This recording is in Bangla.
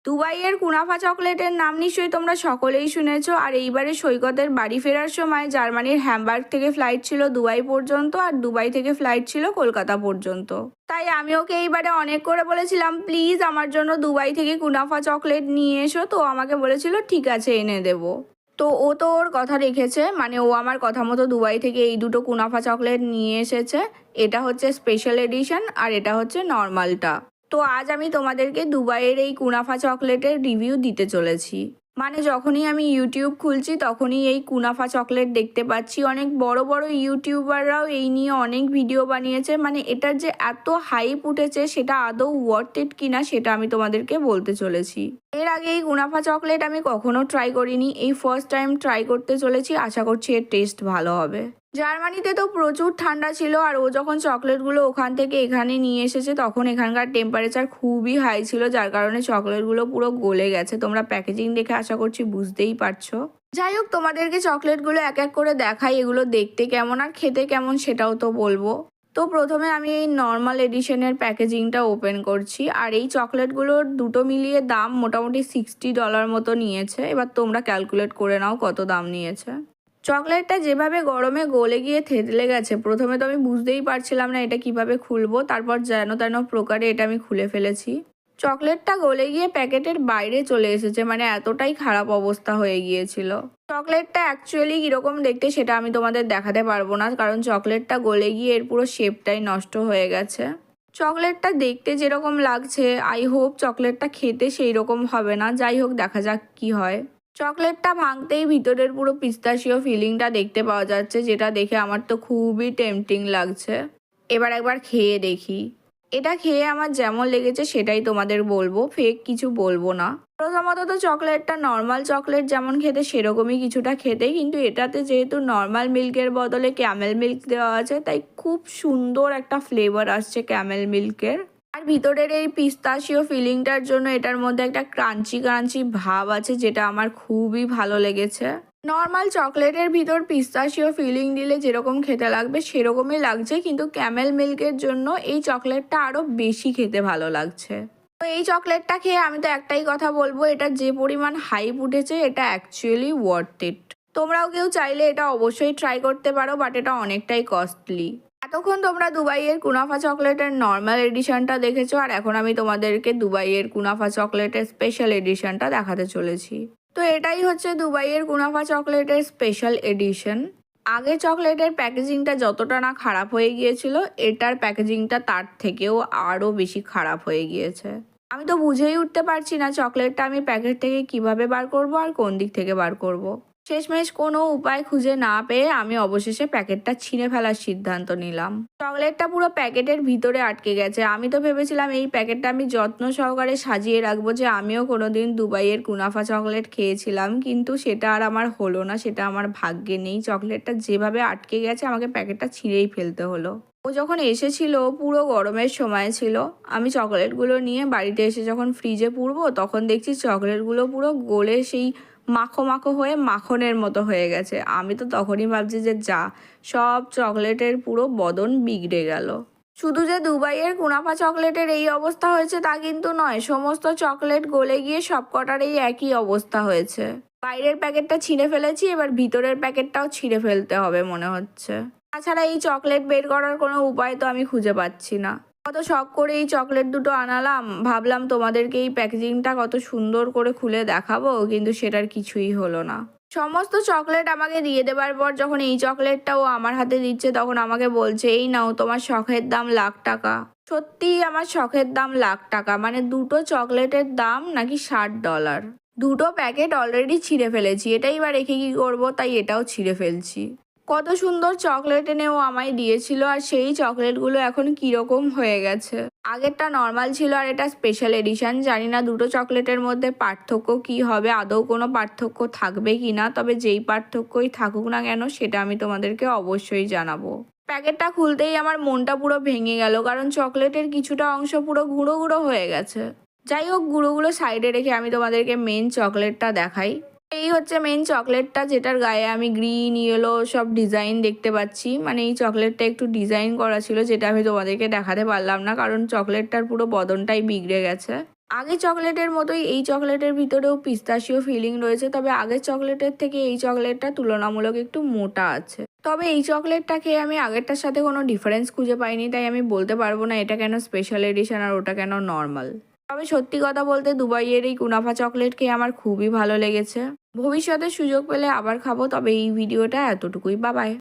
দুবাইয়ের কুনাফা চকলেটের নাম নিশ্চয়ই তোমরা সকলেই শুনেছো। আর এইবারে সৈকতের বাড়ি ফেরার সময় জার্মানির হ্যামবার্গ থেকে ফ্লাইট ছিল দুবাই পর্যন্ত, আর দুবাই থেকে ফ্লাইট ছিল কলকাতা পর্যন্ত। তাই আমি ওকে এইবারে অনেক করে বলেছিলাম, প্লিজ আমার জন্য দুবাই থেকে কুনাফা চকলেট নিয়ে এসো। তো আমাকে বলেছিল ঠিক আছে এনে দেবো। তো ও তো ওর কথা রেখেছে, মানে ও আমার কথা মতো দুবাই থেকে এই দুটো কুনাফা চকলেট নিয়ে এসেছে। এটা হচ্ছে স্পেশাল এডিশন আর এটা হচ্ছে নর্মালটা। তো আজ আমি তোমাদেরকে দুবাইয়ের এই কুনাফা চকলেটের রিভিউ দিতে চলেছি। মানে যখনই আমি ইউটিউব খুলছি তখনই এই কুনাফা চকলেট দেখতে পাচ্ছি। অনেক বড় বড় ইউটিউবাররাও এই নিয়ে অনেক ভিডিও বানিয়েছে। মানে এটার যে এত হাইপ উঠেছে সেটা আদৌ ওয়ার্থ ইট কিনা সেটা আমি তোমাদেরকে বলতে চলেছি। এর আগে এই কুনাফা চকলেট আমি কখনো ট্রাই করিনি, এই ফার্স্ট টাইম ট্রাই করতে চলেছি। আশা করছি এর টেস্ট ভালো হবে। জার্মানিতে তো প্রচুর ঠান্ডা ছিল, আর ও যখন চকলেটগুলো ওখান থেকে এখানে নিয়ে এসেছে তখন এখানকার টেম্পারেচার খুবই হাই ছিল, যার কারণে চকলেটগুলো পুরো গলে গেছে। তোমরা প্যাকেজিং দেখে আশা করছি বুঝতেই পারছো। যাই হোক, তোমাদেরকে চকলেটগুলো এক এক করে দেখাই, এগুলো দেখতে কেমন আর খেতে কেমন সেটাও তো বলবো। তো প্রথমে আমি এই নর্মাল এডিশনের প্যাকেজিংটা ওপেন করছি। আর এই চকলেটগুলোর দুটো মিলিয়ে দাম মোটামুটি $60 মতো নিয়েছে। এবার তোমরা ক্যালকুলেট করে নাও কত দাম নিয়েছে। চকলেটটা যেভাবে গরমে গলে গিয়ে থেতলে গেছে, প্রথমে তো আমি বুঝতেই পারছিলাম না এটা কিভাবে খুলবো। তারপর যেন তেন প্রকারে এটা আমি খুলে ফেলেছি। চকলেটটা গলে গিয়ে প্যাকেটের বাইরে চলে এসেছে, মানে এতটাই খারাপ অবস্থা হয়ে গিয়েছিল। চকলেটটা অ্যাকচুয়ালি কীরকম দেখতে সেটা আমি তোমাদের দেখাতে পারবো না, কারণ চকলেটটা গলে গিয়ে এর পুরো শেপটাই নষ্ট হয়ে গেছে। চকলেটটা দেখতে যেরকম লাগছে, আই হোপ চকলেটটা খেতে সেই রকম হবে না। যাই হোক, দেখা যাক কি হয়। চকলেটটা ভাঙতেই ভিতরের পুরো পিস্তাশিও ফিলিংটা দেখতে পাওয়া যাচ্ছে, যেটা দেখে আমার তো খুবই টেম্পটিং লাগছে। এবার একবার খেয়ে দেখি। এটা খেয়ে আমার যেমন লেগেছে সেটাই তোমাদের বলবো, ফেক কিছু বলবো না। প্রথমত তো চকলেটটা নর্মাল চকলেট যেমন খেতে সেরকমই কিছুটা খেতে, কিন্তু এটাতে যেহেতু নর্মাল মিল্কের বদলে ক্যামেল মিল্ক দেওয়া আছে, তাই খুব সুন্দর একটা ফ্লেভার আসছে ক্যামেল মিল্কের। আর ভিতরের এই পিস্তাশিও ফিলিংটার জন্য এটার মধ্যে একটা ক্রাঞ্চি ক্রাঞ্চি ভাব আছে, যেটা আমার খুবই ভালো লেগেছে। নর্মাল চকলেটের ভিতর পিস্তাশিও ফিলিং দিলে যেরকম খেতে লাগবে সেরকমই লাগছে, কিন্তু ক্যামেল মিল্কের জন্য এই চকলেটটা আরও বেশি খেতে ভালো লাগছে। তো এই চকলেটটা খেয়ে আমি তো একটাই কথা বলবো, এটা যে পরিমাণ হাইপ উঠেছে এটা অ্যাকচুয়ালি ওয়ার্থ ইট। তোমরাও কেউ চাইলে এটা অবশ্যই ট্রাই করতে পারো, বাট এটা অনেকটাই কস্টলি। এতক্ষণ তোমরা দুবাইয়ের কুনাফা চকলেটের নর্মাল এডিশনটা দেখেছো, আর এখন আমি তোমাদেরকে দুবাইয়ের কুনাফা চকলেটের স্পেশাল এডিশনটা দেখাতে চলেছি। তো এটাই হচ্ছে দুবাইয়ের কুনাফা চকলেটের স্পেশাল এডিশন। আগের চকলেটের প্যাকেজিংটা যতটা না খারাপ হয়ে গিয়েছিল, এটার প্যাকেজিংটা তার থেকেও আরও বেশি খারাপ হয়ে গিয়েছে। আমি তো বুঝেই উঠতে পারছি না চকলেটটা আমি প্যাকেট থেকে কিভাবে বার করব আর কোন দিক থেকে বার করব। শেষমেশ কোনো উপায় খুঁজে না পেয়ে আমি অবশেষে প্যাকেটটা ছিঁড়ে ফেলার সিদ্ধান্ত নিলাম। চকলেটটা পুরো প্যাকেটের ভিতরে আটকে গেছে। আমি তো ভেবেছিলাম এই প্যাকেটটা আমি যত্ন সহকারে সাজিয়ে রাখবো, যে আমিও কোনোদিন দুবাইয়ের কুনাফা চকলেট খেয়েছিলাম, কিন্তু সেটা আর আমার হলো না, সেটা আমার ভাগ্যে নেই। চকলেটটা যেভাবে আটকে গেছে আমাকে প্যাকেটটা ছিঁড়েই ফেলতে হলো। ও যখন এসেছিল পুরো গরমের সময় ছিল, আমি চকলেটগুলো নিয়ে বাড়িতে এসে যখন ফ্রিজে পুরবো তখন দেখছি চকলেটগুলো পুরো গলে সেই মাখো মাখো হয়ে মাখনের মতো হয়ে গেছে। আমি তো তখনই ভাবছি যে যা, সব চকলেটের পুরো বদন বিগড়ে গেল। শুধু যে দুবাইয়ের কুনাফা চকলেটের এই অবস্থা হয়েছে তা কিন্তু নয়, সমস্ত চকলেট গলে গিয়ে সবকটার এই একই অবস্থা হয়েছে। বাইরের প্যাকেটটা ছিঁড়ে ফেলেছি, এবার ভিতরের প্যাকেটটাও ছিঁড়ে ফেলতে হবে মনে হচ্ছে। তাছাড়া এই চকলেট বের করার কোনো উপায় তো আমি খুঁজে পাচ্ছি না। কত শখ করে এই চকলেট দুটো আনালাম, ভাবলাম তোমাদেরকে এই প্যাকেজিংটা কত সুন্দর করে খুলে দেখাবো, কিন্তু সেটার কিছুই হলো না। সমস্ত চকলেট আমাকে দিয়ে দেবার পর যখন এই চকলেটটাও আমার হাতে দিচ্ছে, তখন আমাকে বলছে এই নাও তোমার শখের দাম $1,00,000। সত্যিই আমার শখের দাম $1,00,000, মানে দুটো চকলেটের দাম নাকি $60। দুটো প্যাকেট অলরেডি ছিঁড়ে ফেলেছি, এটাই বা রেখে কী করবো, তাই এটাও ছিঁড়ে ফেলছি। কত সুন্দর চকলেট এনেও আমায় দিয়েছিল, আর সেই চকলেটগুলো এখন কীরকম হয়ে গেছে। আগেরটা নর্মাল ছিল আর এটা স্পেশাল এডিশন। জানি না দুটো চকলেটের মধ্যে পার্থক্য কি হবে, আদৌ কোনো পার্থক্য থাকবে কি না। তবে যেই পার্থক্যই থাকুক না কেন সেটা আমি তোমাদেরকে অবশ্যই জানাবো। প্যাকেটটা খুলতেই আমার মনটা পুরো ভেঙে গেল, কারণ চকলেটের কিছুটা অংশ পুরো গুঁড়ো গুঁড়ো হয়ে গেছে। যাই হোক, গুঁড়োগুলো সাইডে রেখে আমি তোমাদেরকে মেন চকলেটটা দেখাই। এই হচ্ছে মেন চকলেটটা, যেটার গায়ে আমি গ্রিন ইয়েলো সব ডিজাইন দেখতে পাচ্ছি। মানে এই চকলেটটা একটু ডিজাইন করা ছিল, যেটা আমি তোমাদেরকে দেখাতে পারলাম না, কারণ চকলেটটার পুরো বদনটাই বিগড়ে গেছে। আগের চকলেটের মতোই এই চকলেটের ভিতরেও পিস্তাশিও ফিলিং রয়েছে, তবে আগের চকলেটের থেকে এই চকলেটটা তুলনামূলক একটু মোটা আছে। তবে এই চকলেটটা খেয়ে আমি আগেরটার সাথে কোনো ডিফারেন্স খুঁজে পাইনি, তাই আমি বলতে পারবো না এটা কেন স্পেশাল এডিশন আর ওটা কেন নর্মাল। তবে সত্যি কথা বলতে দুবাইয়ের এই কুনাফা চকলেট খেয়ে আমার খুবই ভালো লেগেছে। ভবিষ্যতে সুযোগ পেলে আবার খাবো। তবে এই ভিডিওটা এতটুকুই, বাই বাই।